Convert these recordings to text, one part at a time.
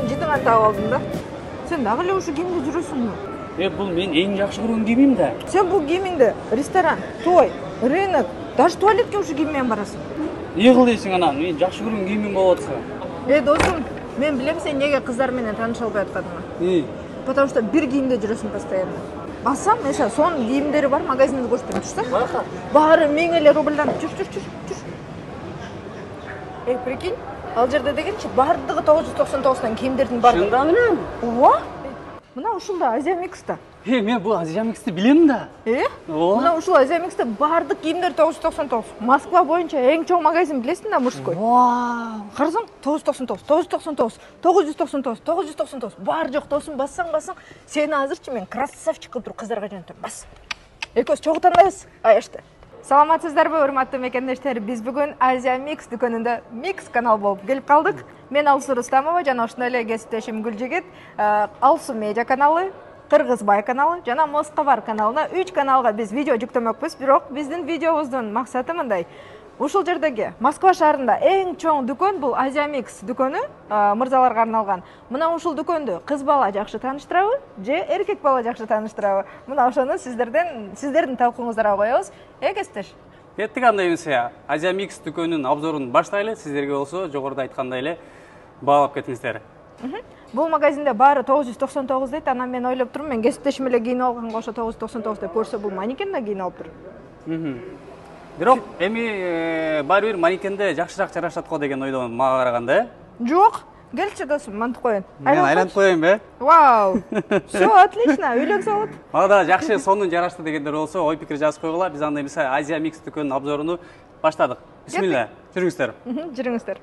сен жытыңан таап алдым да. Сен дагы эле ушу кийимде жүрөсүңбү? Бул мен эң жакшы көргөн кийимим да. Сен бул кийимиңди ресторан, той, рынок, даже туалетке ушу кийим менен барасың. Эмне кыл дейсиң анан? Мен жакшы көргөн кийимим болуп атса. Досум, мен билем сен неге кыздар менен тааныша албай атканыңды. Потому что бир кийимде жүрөсүң постоянно. Бассам, mesela сонун кийимдери бар магазинди көрсөтөм, турсаң. Баары 1000 эле рубльдан. Жүр. Прикинь, ал жерде дегенчи бардыгы 999 кийимдердин бардыгы. Шындан эле? Ооба. Мына ушулда Азия Микста. Мен бул Азия Миксти билем да. Мына ушул Азия Микста бардык кийимдер 999. Москва боюнча эң чоң магазин билесиң да, мужской. Карасаң 999, 999. Бар жок досум, бассаң, сени азырчы мен красавчик кылып туруп кыздарга жөнөтөм. Бас. Экөөбүз чогуу тандайбыз. Аяшты. Саламатсыздарбы, урматтуу мекендештер. Биз бүгүн Азия Микс дүкөнүндө Микс канал болуп келип калдык. Мен Алсу Рустамова жана ошондой эле кесиптешим Гүлжигит, Алсу Медиа каналы, Кыргызбай каналы жана Москабар каналына 3 каналга биз видео жүктөмөкпүз. Бирок биздин видеобуздун максаты мындай. Ушул жердеги Москва шаарында эң чоң дүкөн бул Азия Микс дүкөнү, мырзаларга арналган. Мына ушул дүкөндү кыз бала жакшы тааныштырабы же эркек бала жакшы тааныштырабы? Мына ошону сиздердин талкууңуздарга коебуз. Кесиптеш. Кеттик андай эмесе. Азия Микс дүкөнүнүн обзорун баштайлы. Сиздерге болсо жогоруда айткандай эле баалап кетиңиздер. Бул магазинде баары 999 дейт. Анан мен ойлоп турмун, мен кесиптешим эле кийинип алганга ошо 999 деп көрсө, бул манекен да кийинип алыптыр. Бирок эми баары бир манекенде жакшыраак жарашат го деген ойдомун мага караганда. Жок, келчи досум, мантип коеюн. Мен айланып коеюн, Вау. Всё, отлично, үйлөнүп салат. Мага да жакшы сонун жарашты дегендер болсо, ой пикир жазып койгула. Биз андай эмесе Азия Микс дүкөнүнүн обзоруну баштадык. Бисмилла, жүрүңүздөр. Жүрүңүздөр.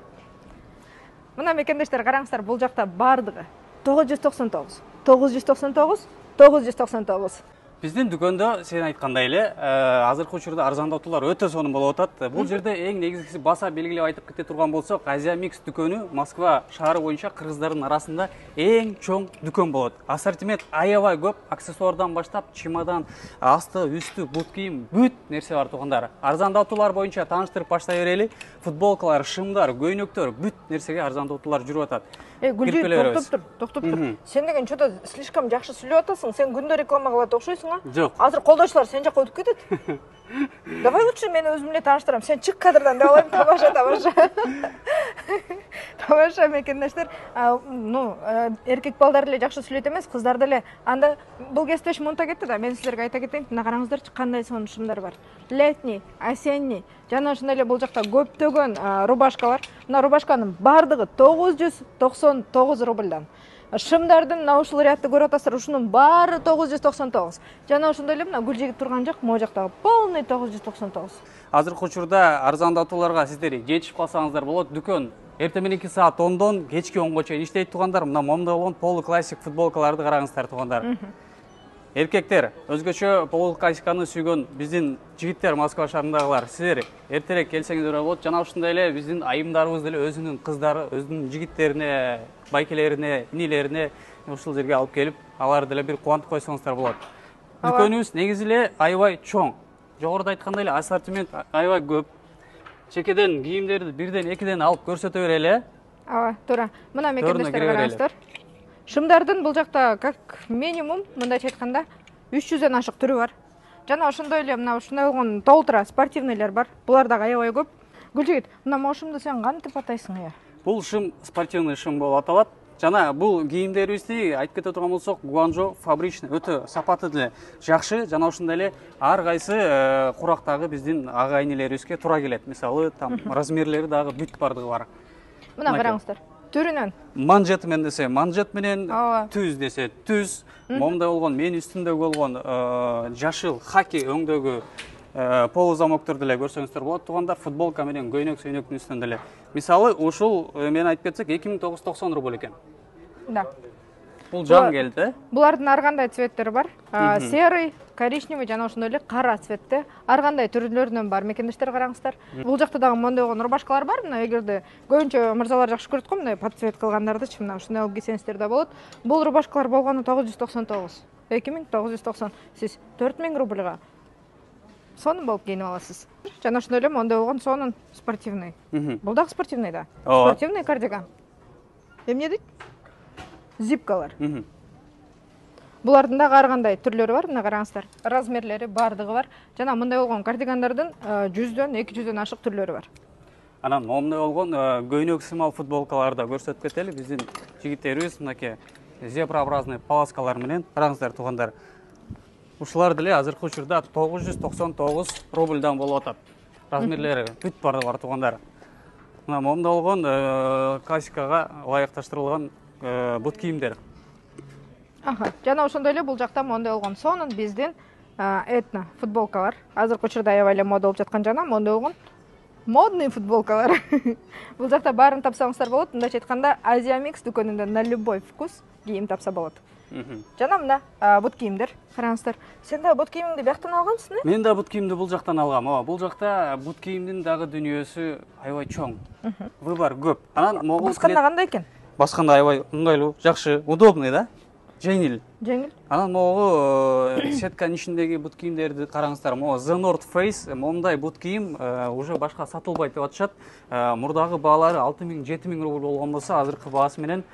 Мына мекендештер, караңыздар, бул жакта бардыгы 999, 999. Биздин дүкөндө сен айткандай эле азыркы учурда арзандатуулар өтө сонун болуп атат. Бул жерде эң негизгиси баса белгилеп айтып кете турган болсок, Азия Микс дүкөнү Москва шаары боюнча кыргыздардын арасында эң чоң дүкөн болот. Ассортимент аябай көп, аксессуардан баштап чемодан, асты, үстү, бут кийим, бүт нерсе бар туугандар. Арзандатуулар боюнча тааныштырып баштай берели. Футболкалар, шымдар, көйнөктөр, бүт нерсеге арзандатуулар жүрүп атат. Гүлжи, токтоп тур. Сен деген что-то слишком жакшы сүйлөп атасың. Сен күндө реклама кылат окшойсуң, а? Жок. Азыр колдоочулар сен жакка өтүп кетет. Давай лучше мен өзүм эле тааныштырам. Сен чык кадрдан деп алайын. Тамаша мекендештер. Эркек балдар эле жакшы сүйлөйт эмес, кыздар деле. Анда бул кесиптеш мунта кетти да. Мен сиздерге айта кетейин. Мына караңыздарчы, кандай сонун шымдар бар. Летний, осенний. Жана ошондой эле бул жакта көптөгөн рубашкалар. Мына рубашканын бардыгы 999 рубльдан. Шымдардын мына ушул рядты көрүп атасыздар, ушунун баары 999. Жана ошондой эле мына Гүлжигит турган жак, могу жактагы полный 999. Азыркы учурда арзандатууларга сиздер жетишип калсаңыздар болот. Дүкөн эртең мененки саат 10дон кечки 10го чейин иштейт туугандар. Мына момдо болгон полу классик футболкаларды караңыздар туугандар. Эркектер, өзгөчө полу классиканы сүйгөн биздин жигиттер, Москва шаарындагылар, силер эртерээк келсеңиздер болот. Жана ошондой эле биздин айымдарыбыз деле өзүнүн кыздары, өзүнүн жигиттерине, байкелерине, инилерине ушул жерге алып келип, алар деле бир кубантып койсоңуздар болот. Дүкөнүбүз негизи эле аябай чоң. Жогоруда айткандай эле ассортимент аябай көп. Чекеден кийимдерди бирден, экиден алып көрсөтө берели. Ооба, туура. Мына мекендештер караңыздар. Шымдардын бул жакта как минимум мындайча айтканда 300дөн ашык түрү бар. Жана ошондой эле мына ушундай болгон толтура спортивныйлар бар. Булар дагы аябай көп. Гүлжигит, мына могушумду сен кантип атайсың я? Бул шым спортивный шым болуп аталат. Жана бул кийимдерибизди айтып кете турган болсок, Гуанчжоу фабричный өтө сапаты деле жакшы. Жана ошондой эле ар кайсы курактагы биздин ага-инилерибизге туура келет. Мисалы, там размерлери дагы бүт бардыгы бар. Мына караңыздар. Түрүнөн. Манжет менен десе, манжет менен, түз десе, түз. Момда болгон, мен үстүндөгү болгон жашыл хаки өңдөгү полу замоктор деле көрсөңүздөр болот туугандар. Футболка менен көйнөк сөйнөктүн үстүндө деле. Мисалы, ушул мен айтып кетсек 2990 рубль экен. Да. Бул жан келди. Булардын ар кандай цветтери бар. Серый, коричневый жана ошондой эле кара цветте. Ар кандай түрлөрүнөн бар. Мекендештер караңыздар. Бул жакта дагы мондой болгон рубашкалар бар. Мына эгерде көбүнчө мырзалар жакшы көрөт го, мындай подцвет кылгандардычы, мына ушундай алып кийсеңиздер да болот. Бул рубашкалар болгону 999. 2990. Сиз 4000 рубльга сонун болуп кийинип аласыз. Жана ошондой эле мондой болгон сонун спортивный. Бул дагы спортивный да. Спортивный кардиган. Эмне дейт? зипкалар. Булардын дагы ар кандай түрлөрү бар, мына караңыздар. Размерлери бардыгы бар. Жана мындай болгон кардигандардын 100дөн 200дөн ашык түрлөрү бар. Анан момундай болгон көйнөк сымал футболкаларды көрсөтүп кетели. Биздин жигиттерибиз мынакей зеброобразный полоскалар менен. Караңыздар туугандар. Ушулар деле азыркы учурда 999 рубльдан болуп атат. Размерлери бүт бардыгы бар туугандар. Мына момундай болгон классикага ылайыкташтырылган бут кийимдер. Жана ошондой эле бул жакта моундай болгон сонун биздин этно футболкалар. Азыркы учурда аябай эле мода болуп жаткан жана моундай болгон модный футболкалар. Бул жакта баарын тапсаңыздар болот. Мындайча айтканда Азия Микс дүкөнүндө на любой вкус кийим тапса болот. Жана мына бут кийимдер. Караңыздар. Сен да бут кийимиңди бияктан алгансың, э? Мен да бут кийимди бул жактан алгам. Бул жакта бут кийимдин дагы дүнүйөсү аябай чоң. Выбор көп. Анан басканда кандай экен? Басканда аябай ыңгайлуу, жакшы, удобный да? Жеңил. Анан могу сетканын ичиндеги бут кийимдерди караңыздар. Могу The North Face момундай бут кийим уже башка сатылбайт деп атышат. Мурдагы баалары 6000-7000 рубль болгон болсо, азыркы баасы менен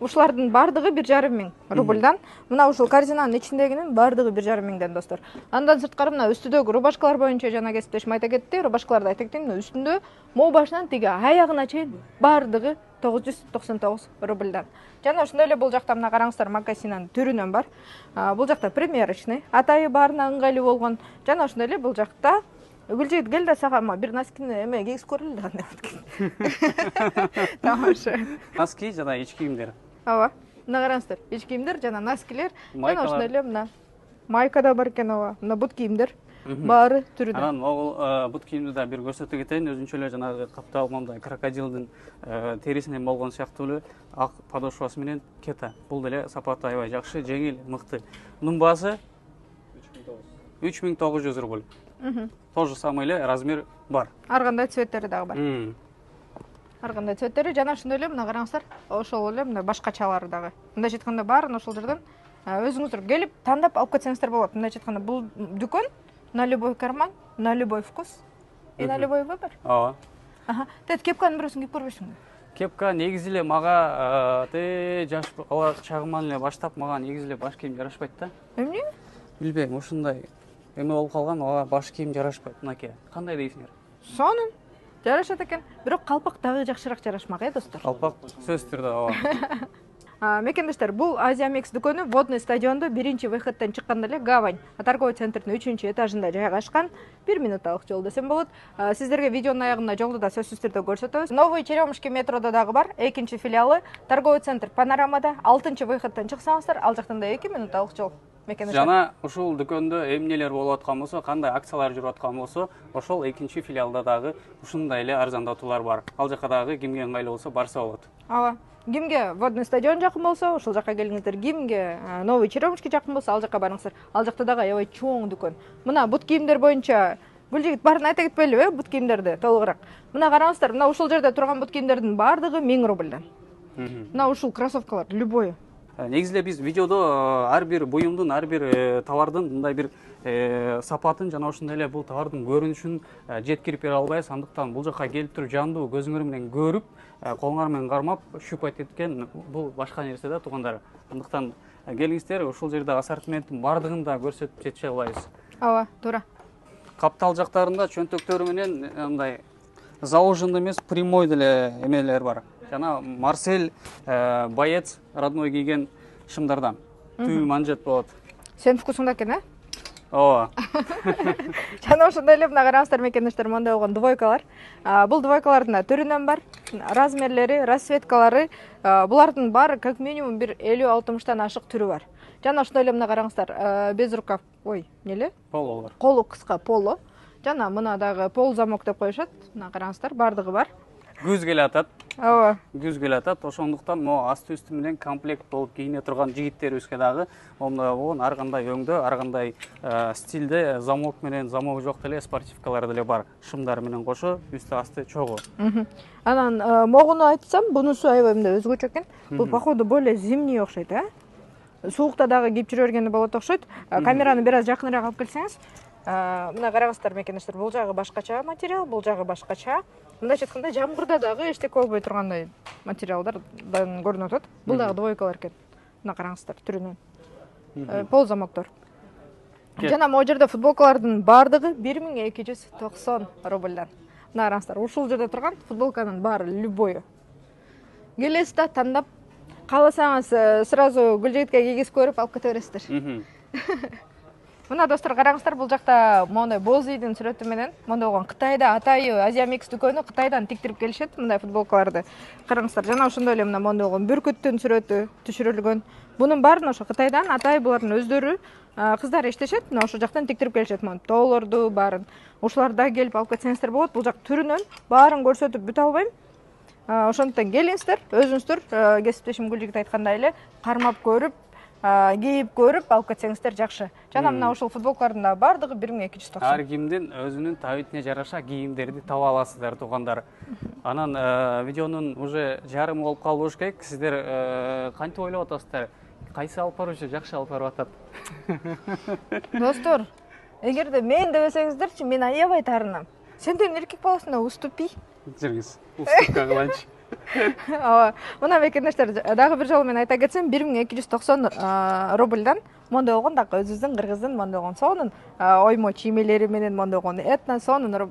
ушулардын бардыгы 1,5 рубльдан. Мына ушул корзинанын ичиндегинин бардыгы 1,5 миңден достор. Андан сырткары мына үстүдөгү рубашкалар боюнча жана кесиптешим айта кетти. Рубашкаларды айта кетейин, үстүндө могу башынан тиги аягына чейин бардыгы 999 рубльдан. Жана ошондой эле бул жакта мына караңыздар макасинанын түрүнөн бар. Бул жакта примерочный, атайы баарына ыңгайлуу болгон. Жана ошондой эле бул жакта Гүлжигит кел да сага бир носкини эме кийгиз көрөлү да кандай. Тамаша. Носки жана ич кийимдер. Ооба. Мына караңыздар, ич кийимдер жана носкилер. Жана ошондой эле мына майка да бар экен, ооба. Мына бут кийимдер. Баары түрүнөн. Анан могул бут кийимди да бир көрсөтө кетейин. Өзүнчө эле жанагы каптал момундай крокодилдин терисинен болгон сыяктуу эле ак подошвасы менен кета. Бул деле сапаты аябай жакшы, жеңил, мыкты. Мунун баасы 3900 рубль. То же самое эле размер бар. Ар кандай цветтери дагы бар. Ар кандай цветтери жана ошондой эле мына караңыздар, ошол эле мына башкачалары дагы. Мындайча айтканда баарын ошол жерден өзүңүздөр келип тандап алып кетсеңиздер болот. Мындайча айтканда бул дүкөн на любой карман, на любой вкус и на любой выбор. Ооба. Тет кепканын бирөөсүн кийип көрбөйсүңбү? Кепка негизи эле мага жаш бала чагыман эле баштап мага негизи эле баш кийим жарашпайт да. Эмне? Билбейм, ушундай эме болуп калган, мага баш кийим жарашпайт. Мынакей. Кандай дейсиңер? Сонун. Жарашат экен. Бирок калпак дагы жакшыраак жарашмак, достор. Калпак сөзсүз түрдө, ооба. Мекендештер, бул Азия Микс дүкөнү Водный стадиондо 1-выходтон чыкканда эле Гавань торговый центрдин 3-этажында жайгашкан. 1 минутталык жол десем болот. Сиздерге видеонун аягында жолду да сөзсүз түрдө көрсөтөбүз. Новый Черемушки метродо дагы бар, 2-филиалы, торговый центр Панорамада 6-выходтон чыксаңыздар, ал жактан да 2 минутталык жол. Жана ушул дүкөндө эмнелер болуп аткан болсо, кандай акциялар жүрүп аткан болсо, ошол 2-филиалда дагы ушундай эле арзандатуулар бар. Ал жака дагы кимге ыңгайлуу болсо барса болот. Ооба. Кимге Водный стадион жакын болсо, ошол жака келиңиздер. Кимге Новый Черемушки жакын болсо, ал жака барыңыздар. Ал жакта дагы аябай чоң дүкөн. Мына бут кийимдер боюнча Гүлжигит баарын айта кетпейлиби, бут кийимдерди толугураак. Мына караңыздар, мына ушул жерде турган бут кийимдердин бардыгы 1000 рубльдан. Мына ушул кроссовкалар любой. Негизи эле биз видеодо ар бир буюмдун, ар бир товардын мындай бир сапатын жана ошондой эле бул товардын көрүнүшүн жеткирип бере албайбыз. Андыктан бул жака келип туруп жандуу көзүңөр менен көрүп, колуңар менен кармап, щупать эткен бул башка нерсе да туугандар. Андыктан келиңиздер, ушул жерде ассортименттин бардыгын да көрсөтүп жетише албайбыз. Ооба, туура. Каптал жактарында чөнтөктөрү менен мындай зауженный эмес, прямой деле эмелер бар. Жана Марсель боец родной кийген шымдардан. Түү манжет болот. Сенин вкусуңда экен, э? Ооба. Жана ошондой эле мына караңыздар мекендештер, моундай болгон двойкалар. Бул двойкалардын түрүнөн бар, размерлери, расцветкалары, булардын баары как минимум бир 50-60тан ашык түрү бар. Жана ошондой эле мына караңыздар, без рукав, эмне? Поло бар. Колу кыска поло. Жана мына дагы пол замок деп коюшат. Мына караңыздар, бардыгы бар. Күз келе атат. Ооба. Күз келе атат. Ошондуктан могу асты үстү менен комплект болуп кийине турган жигиттерибизге дагы момундай болгон ар кандай өңдө, ар кандай стилде замок менен, замок жок деле спортивкалар деле бар. Шымдар менен кошо, үстү асты чогуу. Анан могуну айтсам, бунусу аябай мындай өзгөчө экен. Бул походу более зимний окшойт, Суукта дагы кийип жүрө бергенде болот окшойт. Камераны бир аз жакыныраак алып келсеңиз, мына караңыздар мекендештер, бул жагы башкача материал, бул жагы башкача. Мындайча айтканда жамгырда дагы эчтеке болбой тургандай материалдардан көрүнүп атат. Бул дагы двойкалар экен. мына караңыздар түрүнөн. Пол замоктор. Жана могу жерде футболкалардын бардыгы 1290 рубльдан. Мына караңыздар, ушул жерде турган футболканын баары любой. Келесиз да тандап, кааласаңыз сразу Гүлжигитке кийгизип көрүп алып кете бересиздер. Мына достор караңыздар, бул жакта мондай Бозийдин сүрөтү менен, мондай болгон Кытайда Атайы Азия Микс дүкөнү Кытайдан тиктирип келишет мындай футболкаларды. Караңыздар, жана ошондой эле мына мондай болгон бүркүттүн сүрөтү түшүрүлгөн. Бунун баарын ошо Кытайдан Атай булардын өздөрү кыздар иштешет, мына ошол жактан тиктирип келишет. Мына тоолорду баарын. Ушуларды келип алып кетсеңиздер болот. Бул жак түрүнөн баарын көрсөтүп бүтө албайм. Ошондуктан келиңиздер, өзүңүздөр кесиптешим Гүлжигит айткандай эле кармап көрүп, кийип көрүп алып кетсеңиздер жакшы. Жана мына ушул футболкалардын да бардыгы 1290. Ар кимдин өзүнүн табитине жараша кийимдерди таба аласыздар туугандар. Анан видеонун уже жарымы болуп калыш керек. Сиздер кантип ойлоп атасыздар? Кайсы алып баруучу жакшы алып барып атат? Достор, эгерде мен дебесеңиздерчи, мен аябай таарынам. Сенден эркек баласына уступи. Жүрүңүз. Уступка кыланчы. Мына бекендештер, дагы бир жолу мен айта кетсем, 1290 рубльдан мондай болгон дагы өзүбүздүн кыргыздын мондай болгон сонун оймо чиймелери менен мондай болгон этно сонун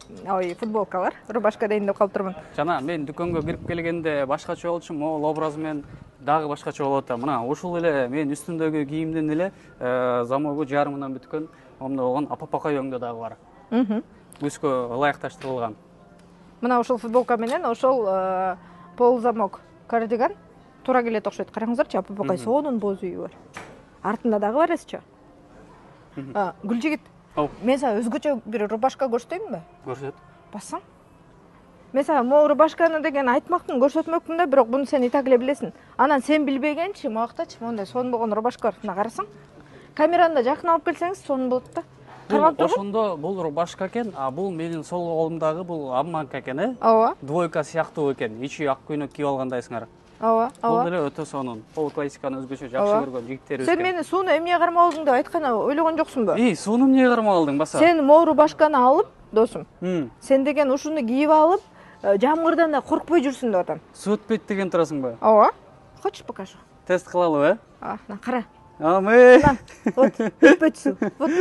футболкалар, рубашка дейин деп калып турмун. Жана мен дүкөнгө кирип келгенде башкача болчу, могул образы менен дагы башкача болот. Мына ушул эле мен үстүмдөгү кийимдин эле замогу жарымынан бүткөн мондай болгон апапакай өңдө дагы бар. Көзгө ылайыкташтырылган. Мына ушул футболка менен ошол пол замок кардиган туура келет окшойт. Караңыздарчы, апапакай сонун боз үйү бар. Артында дагы бар эсичи. Гүлжигит, мен сага өзгөчө бир рубашка көрсөтөйүнбү? Көрсөт. Бассаң. Мен сага могу рубашканы деген айтмактын, көрсөтмөкмүн да, бирок буну сен и так эле билесиң. Анан сен билбегенчи, мактачы, мондай сонун болгон рубашка бар. Мына карасаң. Камераны да жакын алып келсеңиз сонун болот да. Ошондо бул рубашка экен, а бул менин сол колумдагы бул обманка экен, Ооба. Двойка сыяктуу экен. Ичи ак көйнөк кийип алгандайсыңар. Ооба. Бул деле өтө сонун. Пол классиканы өзгөчө жакшы көргөн жигиттерибиз. Сен мени сууну эмне кармап алдың деп айтканы ойлогон жоксуңбу? Сууну эмне кармап алдың баса? Сен могу рубашканы алып, досум. Сен деген ушуну кийип алып, жамгырдан да коркпой жүрсүң деп атам. Суу өтпөйт деген турасыңбы? Ооба. Хочешь покажу? Тест кылалыбы, На, кара. Амы. Вот, өтпөйт суу. Вот.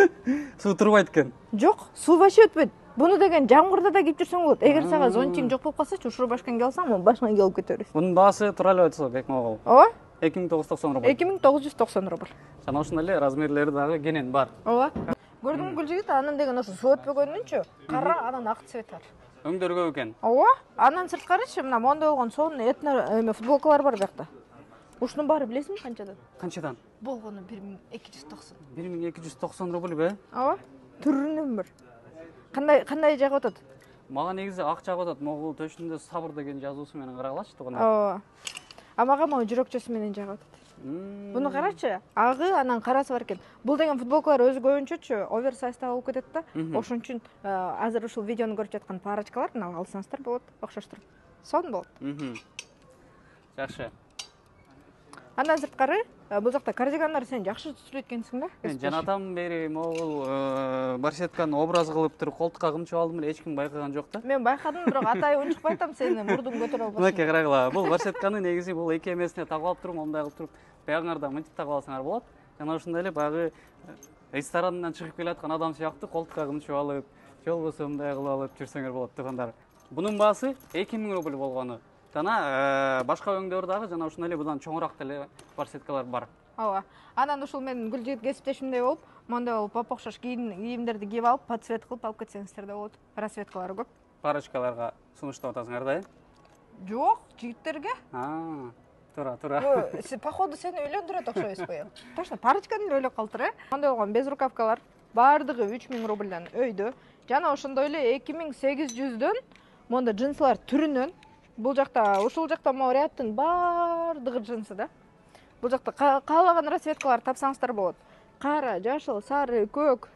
Суу турбайт экен. Жок, суу вообще өтпөйт. Буну деген жамгырда да кийип жүрсөң болот. Эгер сага зонтиң жок болуп калсачы, ушул рубашканы кип алсаң, башыңа кип алып кете бересиң. Бунун баасы тура эле айтсак, бек могул. Ооба. 2990 рубль. 2990 рубль. Жана ошондой эле размерлери дагы кенен бар. Ооба. Көрдүңбү Гүлжигит, анан деген ошо суу өтпөгөнүнчү, кара, анан ак цвет бар. Өңдөр көп экен. Ооба. Анан сырткарычы, мына мондай болгон сонун этно футболкалар бар жакта. Ушунун баары билесиңби канчадан? Канчадан? Болгону 1290. 1290 рубль Ооба. Түрүнөн бир. Кандай жагып атат? Мага негизи ак жагып атат. Могул төшүндө сабыр деген жазуусу менен карагалачы туган. Ооба. А мага могу жүрөкчөсү менен жагып атат. Буну карачы, агы анан карасы бар экен. Бул деген футболкалар өзү көбүнчөчү оверсайзда болуп кетет да. Ошон үчүн азыр ушул видеону көрүп жаткан парочкалар мына алсаңыздар болот, окшоштуруп. Сонун болот. Жакшы. Андан сырткары, бул жакта кардигандар сен жакшы түзүлөт экенсиң да? Мен жанатам бери могул барсетканы образ кылып туруп колтукка кымчып алдым эле, эч ким байкаган жок да. Мен байкадым, бирок Атай унчукпай атам, сени мурдуң көтөрө албайсың. Мынакей карагыла. Бул барсетканы негизи бул эки эмесине тагып алып туруп, мондай кылып туруп, баягыңарда мынтип тагып алсаңар болот. Жана ошондой эле баягы ресторандан чыгып келаткан адам сыяктуу колтукка кымчып алып, же болбосо мындай кылып алып жүрсөңөр болот туугандар. Бунун баасы 2000 рубль болгону. Жана башка өңдөр дагы жана ошондой эле будан чоңураак деле барсеткалар бар. Ооба. Анан ушул менин Гүлжигит кесиптешимдей болуп, мондай болуп окшош кийимдерди кийип алып, под цвет кылып алып кетсеңиздер да болот. Расцветкалары көп. Парочкаларга сунуштап атасыңар да? Жок, жигиттерге. Тура. Походу сени үйлөндүрөт окшойсузбу? Точно, парочканы эле ойлоп калдыр, Мондай болгон без рукавкалар бардыгы 3000 рубльдан өйдө. Жана ошондой эле 2800дөн мондай джинсылар түрүнөн. Бул жакта, ушул жакта могу рядтын бардыгы джинсы да. Бул жакта каалаган расцветкалар тапсаңыздар болот. Кара, жашыл, сары, көк,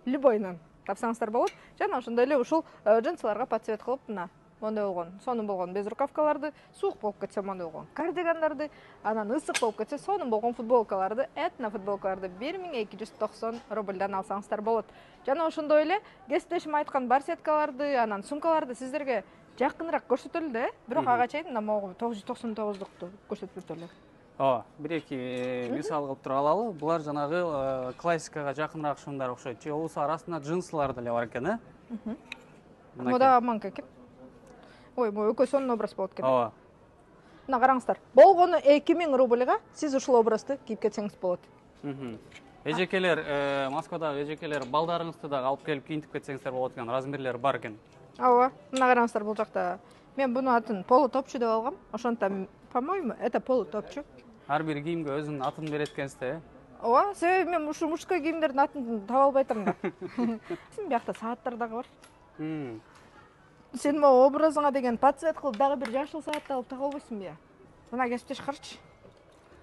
любойнан тапсаңыздар болот. Жана ошондой эле ушул джинсыларга под цвет кылып, мына мондай болгон, сонун болгон без рукавкаларды, суук болуп кетсе мондай болгон кардигандарды, анан ысык болуп кетсе сонун болгон футболкаларды, этно футболкаларды 1290 рубльдан алсаңыздар болот. Жана ошондой эле кесиптешим айткан барсеткаларды, анан сумкаларды сиздерге жакыныраак көрсөтөлү да, бирок ага чейин мына могу 999-дукту көрсөтүп өтөлү. ооба, бир-эки мисал кылып туруп алалы. Булар жанагы классикага жакыныраак шумдар окшойт. Же болбосо арасында джинсылар деле бар экен, э? Мода аманка экен. Ой, мой экөө сонун образ болот экен. Ооба. Мына караңыздар. Болгону 2000 рубльга сиз ушул образды кийип кетсеңиз болот. Эжекелер, Москвадагы эжекелер балдарыңызды дагы алып келип кийинтип кетсеңиздер болот экен. Размерлери бар экен. Ооба, мына караңыздар бул жакта. Мен буну атын полутопчу деп алгам. Ошондон, по-моему, это полутопчу. Ар бир кийимге өзүнүн атын берет экенсиз, э? Ооба, себеби мен ушу мужской кийимдердин атын таба албай атам да. Сен биякта сааттар дагы бар. Сен могу образыңа деген подцвет кылып дагы бир жашыл саатты алып тага албайсыңбы? Мына кесиптешкарчы.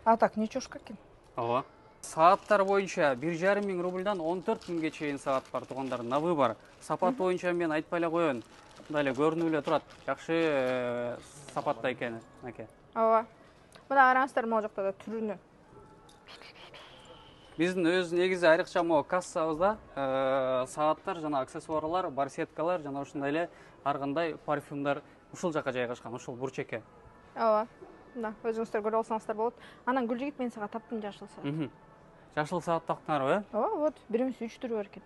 А так ничошка экен. Ооба. Сааттар боюнча 1,5 рубльдан 14 миңге чейин саат бар, туугандар. Набы бар. Сапат боюнча мен айтпай эле коеюн. Мындай эле көрүнүп эле турат. Жакшы сапатта экен, аке. Ооба. Мына караңыздар, могу жакта да түрүнү. Биздин өз негизи айрыкча могу кассабызда сааттар жана аксессуарлар, барсеткалар жана ушундай эле ар кандай парфюмдар ушул жака жайгашкан, ушул бурчекке. Ооба. Мына өзүңүздөр көрүп алсаңыздар болот. Анан Гүлжигит мен сага таптым жашыл саат. Жашыл саат тактыңарбы, э? Ооба, вот, бирибиз 3 түрү бар экен.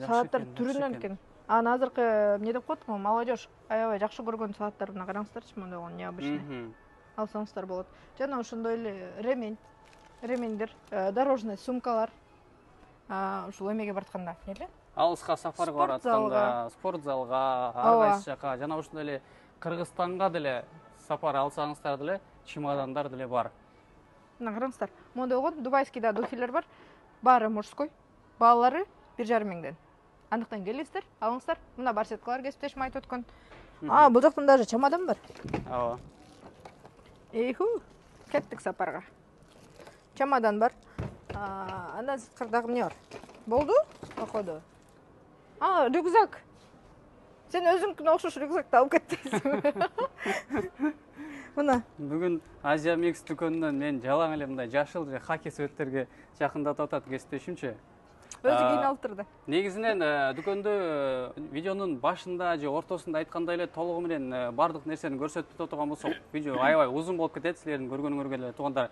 Жакшы Сааттар экен, түрүнөн экен. Анан азыркы эмне деп коет го, молодежь аябай жакшы көргөн сааттар, мына караңыздарчы, мындай болгон необычный. Алсаңыздар болот. Жана ошондой эле ремендер, дорожный сумкалар. Ушул эмеге баратканда, эмне? Алыска сапарга баратканда, спортзалга, ар кайсы жака, жана ошондой эле Кыргызстанга деле сапар алсаңыздар деле чемодандар деле бар. Мына караңыздар. Мондай болгон дубайскийда духилер бар. Баары мужской. Баалары 1,5 миңден. Андыктан келиңиздер, алыңыздар. Мына барсеткалар кесиптешим айтып өткөн. Бул жактан даже чемодан бар. Ооба. Эйху, кеттик сапарга. Чемодан бар. Андан сырткардагы эмне бар? Болду? Походу. Рюкзак. Сен өзүңкүнө окшош рюкзакты алып кеттиңиз. Мына. Бүгүн Азия Mix дүкөнүнөн мен жалаң эле мындай жашыл же хаки цветтерге жакындатып атат кесиптешимчи. Өзү кийин алып турду. Негизинен дүкөндө видеонун башында же ортосунда айткандай эле толугу менен бардык нерсени көрсөтүп турган болсок, видео аябай узун болуп кетет. Силердин көргөнүңөргө эле туугандар.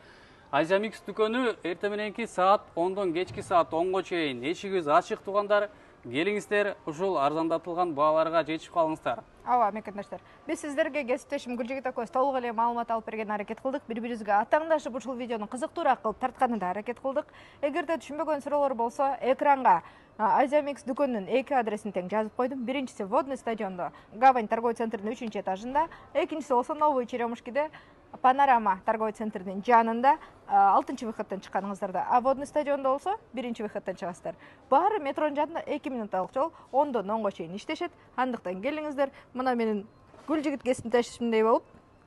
Азия Mix дүкөнү эртең мененки саат 10дон кечки саат 10го чейин эшигибиз ачык, туугандар. Келиңиздер, ушул арзандатылган бааларга жетишип калыңыздар. Ооба, мекендештер. Биз сиздерге кесиптешим Гүлжигит акыбыз толук эле маалымат алып берген аракет кылдык. Бири-бирибизге атаңдашып ушул видеону кызыктуураак кылып тартканы да аракет кылдык. Эгерде түшүнбөгөн суроолор болсо, экранга Азия Mix дүкөнүнүн 2 адресин тең жазып койдум. Биринчиси Водный стадиондо, Гавань торговый центринин 3-этажында, экинчиси болсо Новый Черемушкиде, Панорама торговый центринин жанында 6-выходтон чыкканыңыздарда. А Водный стадиондо болсо 1-выходтон чыгасыздар. Баары метронун жанында 2 минутталык жол 10дон 10го чейин иштешет. Андыктан келиңиздер. Мына менин Гүлжигит кесиптешимдей болуп,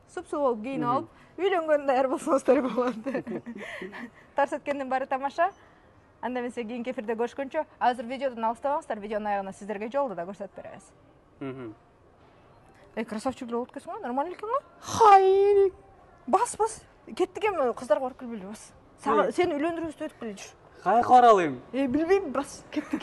супсу болуп кийинип алып, үйлөнгөн даяр болсоңуздар болот. Тарс эткендин баары тамаша. Анда эмесе кийинки эфирде көрүшкөнчө, азыр видеодон алыстабаңыздар, видеонун аягында сиздерге жолду да көрсөтүп беребиз. Красавчик болуп кетсиң го, нормально экен го. Хай! Бас. Кеттик эми кыздарга барып келбейли, бас. Сени үйлөндүрүбүз деп өтүп келе жүр. Кайка баралым? Билбейм, бас. Кеттик.